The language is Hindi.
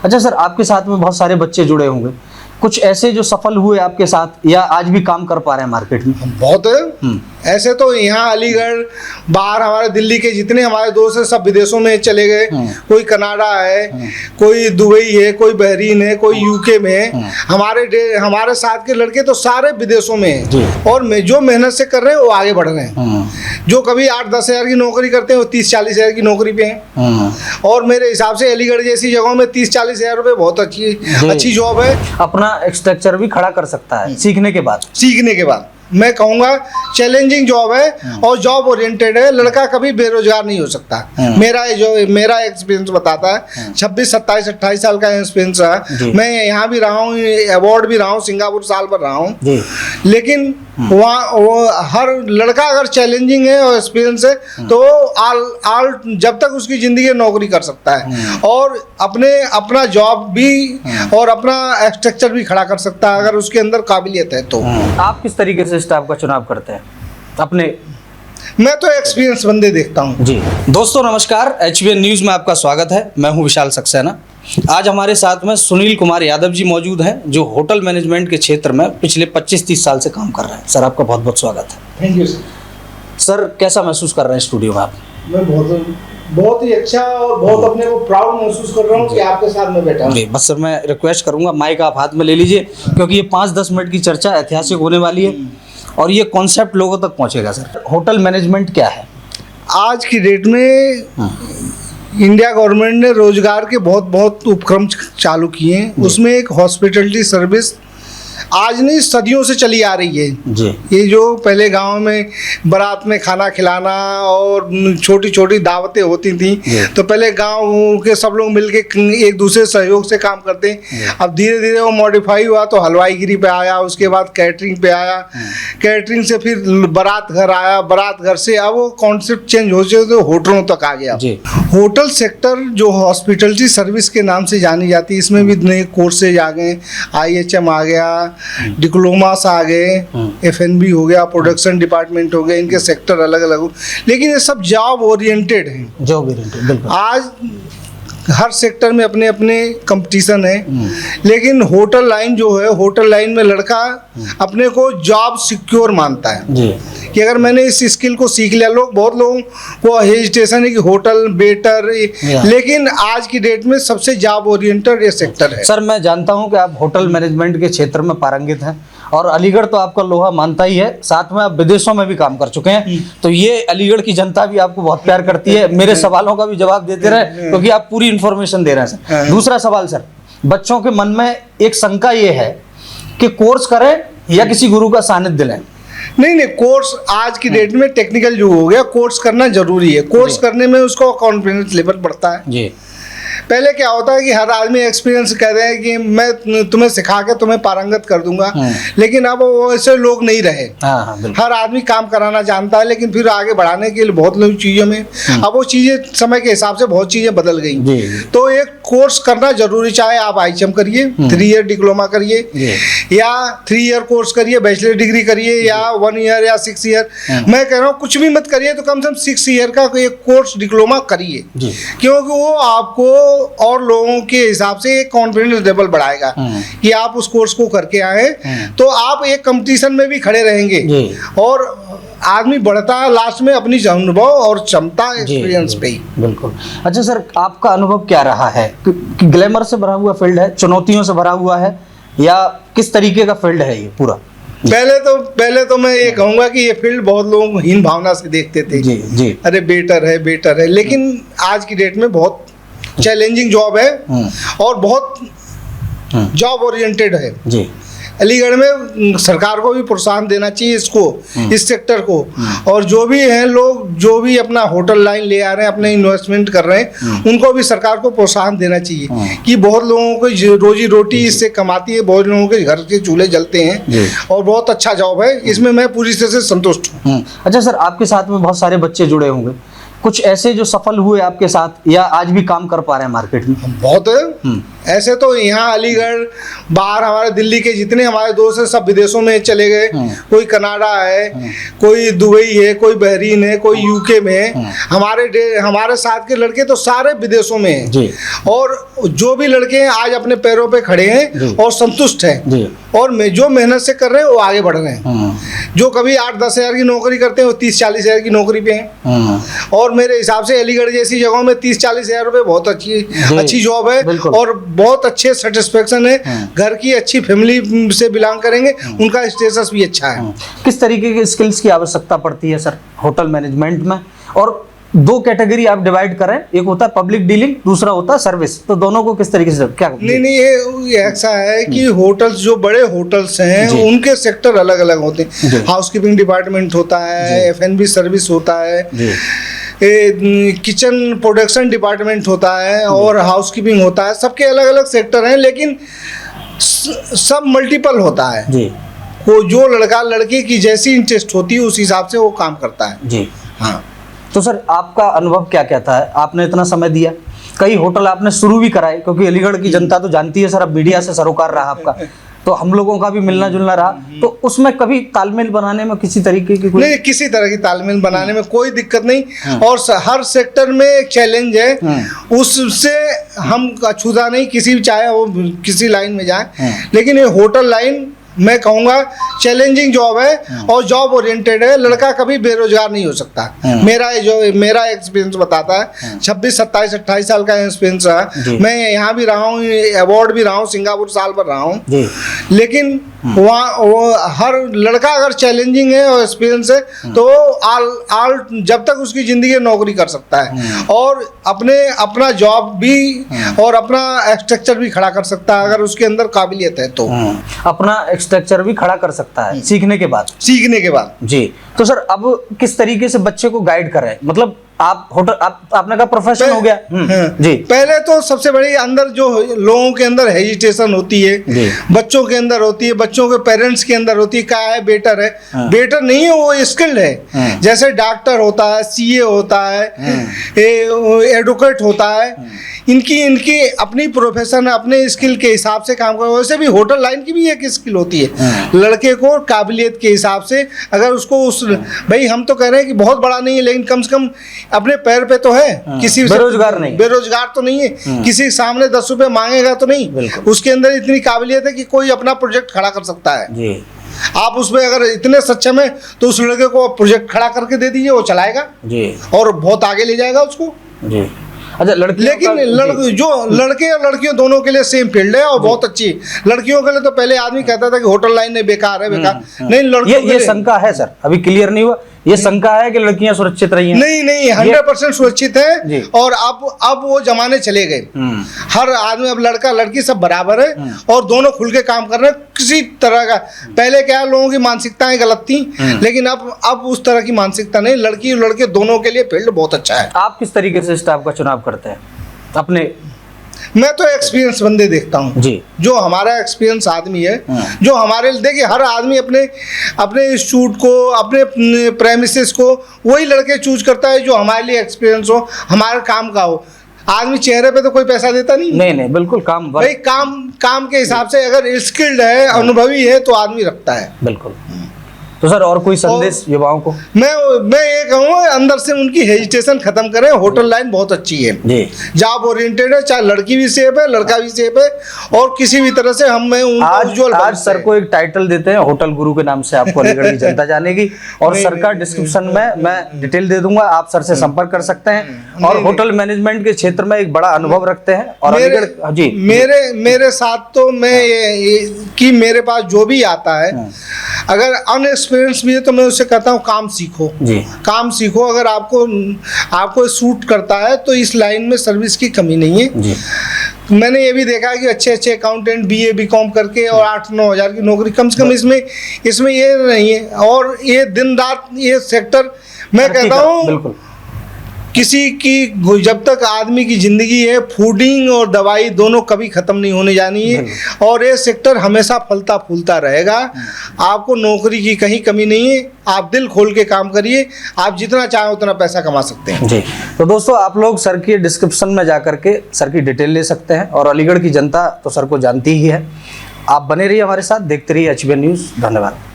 अच्छा सर, आपके साथ में बहुत सारे बच्चे जुड़े होंगे, कुछ ऐसे जो सफल हुए आपके साथ या आज भी काम कर पा रहे हैं मार्केट में? बहुत है। ऐसे तो यहाँ अलीगढ़, बाहर हमारे दिल्ली के जितने हमारे दोस्त हैं सब विदेशों में चले गए। कोई कनाडा है, कोई दुबई है, कोई बहरीन है, कोई यूके में है। हमारे साथ के लड़के तो सारे विदेशों में हैं और जो मेहनत से कर रहे हैं वो आगे बढ़ रहे हैं। जो कभी 8-10 हज़ार की नौकरी करते हैं वो 30-40 हज़ार की नौकरी पे हैं। और मेरे हिसाब से अलीगढ़ जैसी जगहों में 30-40 हज़ार रुपये बहुत अच्छी जॉब है। अपना स्ट्रक्चर भी खड़ा कर सकता है सीखने के बाद। मैं कहूँगा चैलेंजिंग जॉब है और जॉब ओरिएंटेड है। लड़का कभी बेरोजगार नहीं हो सकता। मेरा एक्सपीरियंस बताता है। 26, 27, 28 साल का एक्सपीरियंस है। मैं यहाँ भी रहा हूँ, अवार्ड भी रहा हूँ, सिंगापुर साल भर रहा हूँ। लेकिन वहाँ हर लड़का अगर चैलेंजिंग है और एक्सपीरियंस है तो आल जब तक उसकी ज़िंदगी नौकरी कर सकता है और अपना जॉब भी और अपना स्ट्रक्चर भी खड़ा कर सकता है अगर उसके अंदर काबिलियत है तो। आप किस तरीके से स्टाफ का चुनाव करते हैं अपने? मैं तो एक्सपीरियंस बंदे देखता हूँ जी। दोस्तों नमस्कार, HBN न्यूज़ में आपका स्वागत है। मैं हूँ विशाल सक्सेना। आज हमारे साथ में सुनील कुमार यादव जी मौजूद हैं जो होटल मैनेजमेंट के क्षेत्र में पिछले 25-30 साल से काम कर रहे हैं। सर आपका बहुत बहुत स्वागत है। Thank you sir. सर कैसा महसूस कर रहे हैं स्टूडियो में आप? मैं बहुत ही अच्छा और बहुत अपने को प्राउड महसूस कर रहा हूँ कि आपके साथ में बैठा हूँ। बस सर मैं रिक्वेस्ट करूँगा माइक आप हाथ में ले लीजिए क्योंकि ये 5-10 मिनट की चर्चा ऐतिहासिक होने वाली है और ये कॉन्सेप्ट लोगों तक पहुँचेगा। सर होटल मैनेजमेंट क्या है? आज की डेट में इंडिया गवर्नमेंट ने रोजगार के बहुत उपक्रम चालू किए हैं। उसमें एक हॉस्पिटलिटी सर्विस आज नहीं सदियों से चली आ रही है जी। ये जो पहले गांव में बारात में खाना खिलाना और छोटी छोटी दावतें होती थी तो पहले गांव के सब लोग मिलके एक दूसरे सहयोग से काम करते हैं। अब धीरे धीरे वो मॉडिफाई हुआ तो हलवाईगिरी पे आया, उसके बाद कैटरिंग पे आया, कैटरिंग से फिर बारात घर आया, बारात घर से अब वो कॉन्सेप्ट चेंज हो चुके तो होटलों तक आ गया। होटल सेक्टर जो हॉस्पिटलिटी सर्विस के नाम से जानी जाती है इसमें भी नए कोर्सेज आ गए, IHM आ गया, डिप्लोमास आ गए, FNB हो गया, प्रोडक्शन डिपार्टमेंट हो गया। इनके सेक्टर अलग अलग हो लेकिन ये सब जॉब ओरिएंटेड हैं। जॉब ओरिएंटेड बिल्कुल। आज हर सेक्टर में अपने अपने कंपटीशन है लेकिन होटल लाइन जो है, होटल लाइन में लड़का अपने को जॉब सिक्योर मानता है जी। कि अगर मैंने इस स्किल को सीख लिया। बहुत लोगों को हेजिटेशन है कि होटल बेटर, लेकिन आज की डेट में सबसे जॉब ओरिएंटेड ये सेक्टर है। सर मैं जानता हूं कि आप होटल मैनेजमेंट के क्षेत्र में पारंगित हैं और अलीगढ़ तो आपका लोहा मानता ही है, साथ में आप विदेशों में भी काम कर चुके हैं तो ये अलीगढ़ की जनता भी आपको बहुत प्यार करती है। मेरे सवालों का भी जवाब देते रहे क्योंकि आप पूरी इन्फॉर्मेशन दे रहे हैं सर। दूसरा सवाल सर, बच्चों के मन में एक शंका ये है कि कोर्स करें या किसी गुरु का सानिध्य लें। नहीं, कोर्स आज की डेट में टेक्निकल जो हो गया, कोर्स करना जरूरी है। कोर्स करने में उसको कॉन्फिडेंस लेवल बढ़ता है जी। पहले क्या होता है कि हर आदमी एक्सपीरियंस कह रहे हैं कि मैं तुम्हें सिखा के तुम्हें पारंगत कर दूंगा, लेकिन अब वैसे लोग नहीं रहे। हर आदमी काम कराना जानता है लेकिन फिर आगे बढ़ाने के लिए बहुत लोग चीज़ों में अब वो चीज़ें समय के हिसाब से बहुत चीज़ें बदल गई। तो एक कोर्स करना जरूरी, चाहे आप IHM करिए, 3 ईयर डिप्लोमा करिए या 3 ईयर कोर्स करिए, बैचलर डिग्री करिए या 1 ईयर या 6 ईयर। मैं कह रहा हूँ कुछ भी मत करिए तो कम से कम 6 ईयर का एक कोर्स डिप्लोमा करिए क्योंकि वो आपको और लोगों के हिसाब से एक कॉन्फिडेंस लेवल बढ़ाएगा कि आप उस कोर्स को करके आए तो आप एक कंपटीशन में भी खड़े रहेंगे और आदमी बढ़ता है लास्ट में अपनी अनुभव और क्षमता एक्सपीरियंस पे ही। बिल्कुल। अच्छा सर, आपका अनुभव क्या रहा है? ग्लैमर से भरा हुआ फील्ड है, चुनौतियों से भरा हुआ है या किस तरीके का फील्ड है ये पूरा? पहले तो मैं ये कहूँगा कि ये फील्ड बहुत लोग हीन भावना से देखते थे जी। अरे बेटर है लेकिन आज की डेट में बहुत चैलेंजिंग जॉब है और बहुत जॉब ओरिएंटेड है जी। अलीगढ़ में सरकार को भी प्रोत्साहन देना चाहिए इसको, इस सेक्टर को। और जो भी हैं लोग जो भी अपना होटल लाइन ले आ रहे हैं, अपने इन्वेस्टमेंट कर रहे हैं, उनको भी सरकार को प्रोत्साहन देना चाहिए कि बहुत लोगों को रोजी रोटी इससे कमाती है, बहुत लोगों के घर के चूल्हे जलते हैं और बहुत अच्छा जॉब है। इसमें मैं पूरी तरह से संतुष्ट हूँ। अच्छा सर, आपके साथ में बहुत सारे बच्चे जुड़े होंगे, कुछ ऐसे जो सफल हुए आपके साथ या आज भी काम कर पा रहे हैं मार्केट में? बहुत है। ऐसे तो यहाँ अलीगढ़, बाहर हमारे दिल्ली के जितने हमारे दोस्त हैं सब विदेशों में चले गए। कोई कनाडा है, कोई दुबई है, कोई बहरीन है, कोई यूके में है। हमारे साथ के लड़के तो सारे विदेशों में हैं जी। और जो भी लड़के हैं आज अपने पैरों पे खड़े हैं और संतुष्ट हैं और जो मेहनत से कर रहे हैं वो आगे बढ़ रहे हैं। जो कभी 8-10 हज़ार की नौकरी करते हैं वो 30-40 हज़ार की नौकरी पे हैं। और मेरे हिसाब से अलीगढ़ जैसी जगहों में 30-40 हज़ार रुपये बहुत अच्छी जॉब है और बहुत अच्छे सेटिस्फेक्शन है। घर की अच्छी फैमिली से बिलोंग करेंगे, उनका स्टेटस भी अच्छा है। किस तरीके के स्किल्स की आवश्यकता पड़ती है सर होटल मैनेजमेंट में? और 2 कैटेगरी आप डिवाइड करें, एक होता है पब्लिक डीलिंग, दूसरा होता है सर्विस, तो दोनों को किस तरीके से क्या? नहीं, ये ऐसा है कि होटल्स, जो बड़े होटल्स हैं उनके सेक्टर अलग अलग होते हैं। हाउसकीपिंग डिपार्टमेंट होता है, F&B सर्विस होता है, किचन प्रोडक्शन डिपार्टमेंट होता है और हाउसकीपिंग होता है। सबके अलग अलग सेक्टर हैं, लेकिन सब मल्टीपल होता है जी। वो जो लड़का लड़की की जैसी इंटरेस्ट होती है उस हिसाब से वो काम करता है जी। हाँ, तो सर आपका अनुभव क्या कहता है? आपने इतना समय दिया, कई होटल आपने शुरू भी कराए, क्योंकि अलीगढ़ की जनता तो जानती है सर, अब मीडिया से सरोकार रहा आपका, तो हम लोगों का भी मिलना जुलना रहा, तो उसमें कभी तालमेल बनाने में किसी तरीके की नहीं, किसी तरह की तालमेल बनाने में कोई दिक्कत नहीं। और हर सेक्टर में एक चैलेंज है, उससे हम अछूता नहीं, किसी चाहे वो किसी लाइन में जाए, लेकिन ये होटल लाइन मैं कहूँगा चैलेंजिंग जॉब है और जॉब ओरिएंटेड है। लड़का कभी बेरोजगार नहीं हो सकता। मेरा एक्सपीरियंस बताता है, 26, 27, 28 साल का एक्सपीरियंस रहा। मैं यहाँ भी रहा हूँ, अवार्ड भी रहा हूँ, सिंगापुर साल भर रहा हूँ, लेकिन वहाँ हर लड़का अगर चैलेंजिंग है और एक्सपीरियंस है तो आल जब तक उसकी ज़िंदगी नौकरी कर सकता है और अपना जॉब भी और अपना स्ट्रक्चर भी खड़ा कर सकता है, अगर उसके अंदर काबिलियत है तो अपना स्ट्रक्चर भी खड़ा कर सकता है सीखने के बाद जी। तो सर अब किस तरीके से बच्चे को गाइड करें? मतलब आप होटल आपने कहा प्रोफेशन हो गया जी। पहले तो सबसे बड़ी अंदर जो लोगों के अंदर हेजिटेशन होती है, बच्चों के अंदर होती है, बच्चों के पेरेंट्स के अंदर होती है, क्या है बेटर है, बेटर नहीं है, वो स्किल्ड है। जैसे डॉक्टर होता है, CA होता है, एडवोकेट होता है, इनकी अपनी प्रोफेशन, अपने स्किल के हिसाब से काम करो। वैसे भी होटल लाइन की भी एक स्किल होती है। लड़के को काबिलियत के हिसाब से अगर उसको भाई हम तो कह रहे हैं कि बहुत बड़ा नहीं है, लेकिन कम से कम अपने पैर पे तो है, किसी बेरोजगार तो नहीं है, किसी सामने 10 रुपए मांगेगा तो नहीं, उसके अंदर इतनी काबिलियत है कि कोई अपना प्रोजेक्ट खड़ा कर सकता है जी। आप उसमें अगर इतने सक्षम है तो उस लड़के को प्रोजेक्ट खड़ा करके दे दीजिए, वो चलाएगा जी और बहुत आगे ले जाएगा उसको जी। अच्छा, लेकिन जो लड़के और लड़कियों दोनों के लिए सेम फील्ड है और बहुत अच्छी। लड़कियों के लिए तो पहले आदमी कहता था कि होटल लाइन नहीं, बेकार है, नहीं, लड़कियों ये शंका है सर, अभी क्लियर नहीं हुआ। ये शंका है कि लड़कियां सुरक्षित रही हैं? नहीं, 100% सुरक्षित है। और अब वो जमाने चले गए, हर आदमी, अब लड़का लड़की सब बराबर है और दोनों खुल के काम कर रहे हैं। किसी तरह का पहले क्या लोगों की मानसिकताएं गलत थी, लेकिन अब उस तरह की मानसिकता नहीं, लड़की और लड़के दोनों के लिए फील्ड बहुत अच्छा है। आप किस तरीके से स्टाफ का चुनाव करते हैं अपने? मैं तो एक्सपीरियंस बंदे देखता हूँ जी, जो हमारा एक्सपीरियंस आदमी है, जो हमारे, देखिए हर आदमी अपने इंस्टीट्यूट को, अपने प्रेमिसेस को वही लड़के चूज करता है जो हमारे लिए एक्सपीरियंस हो, हमारे काम का हो। आदमी चेहरे पे तो कोई पैसा देता नहीं, बिल्कुल काम भाई काम के हिसाब से अगर स्किल्ड है, अनुभवी है तो आदमी रखता है। बिल्कुल। तो सर और कोई संदेश युवाओं को? मैं ये कहूँगा अंदर से उनकी हेजिटेशन खत्म करें। होटल लाइन बहुत अच्छी है जी, जॉब ओरिएंटेड है, चाहे लड़की भी सेफ है, लड़का भी सेफ है, और किसी भी तरह से आज सर को एक टाइटल देते हैं होटल गुरु के नाम से, आपको अलीगढ़ की जनता जानेगी। और सर का डिस्क्रिप्शन में मैं डिटेल दे दूंगा, आप सर से संपर्क कर सकते हैं। और होटल मैनेजमेंट के क्षेत्र में एक बड़ा अनुभव रखते हैं और अलीगढ़ जी। मेरे साथ तो मैं मेरे पास जो भी आता है, अगर अनएक्सपीरियंस भी है तो मैं उससे कहता हूँ काम सीखो जी, काम सीखो। अगर आपको सूट करता है तो इस लाइन में सर्विस की कमी नहीं है जी। मैंने ये भी देखा है कि अच्छे अकाउंटेंट BA BCom करके और 8-9 हज़ार की नौकरी कम से कम इसमें ये नहीं है। और ये दिन रात ये सेक्टर, मैं कहता हूँ किसी की जब तक आदमी की ज़िंदगी है, फूडिंग और दवाई दोनों कभी ख़त्म नहीं होने जानी है और ये सेक्टर हमेशा फलता फूलता रहेगा। आपको नौकरी की कहीं कमी नहीं है, आप दिल खोल के काम करिए, आप जितना चाहें उतना पैसा कमा सकते हैं जी। तो दोस्तों आप लोग सर की डिस्क्रिप्शन में जा करके सर की डिटेल ले सकते हैं और अलीगढ़ की जनता तो सर को जानती ही है। आप बने रहिए हमारे साथ, देखते रहिए HBN न्यूज़। धन्यवाद।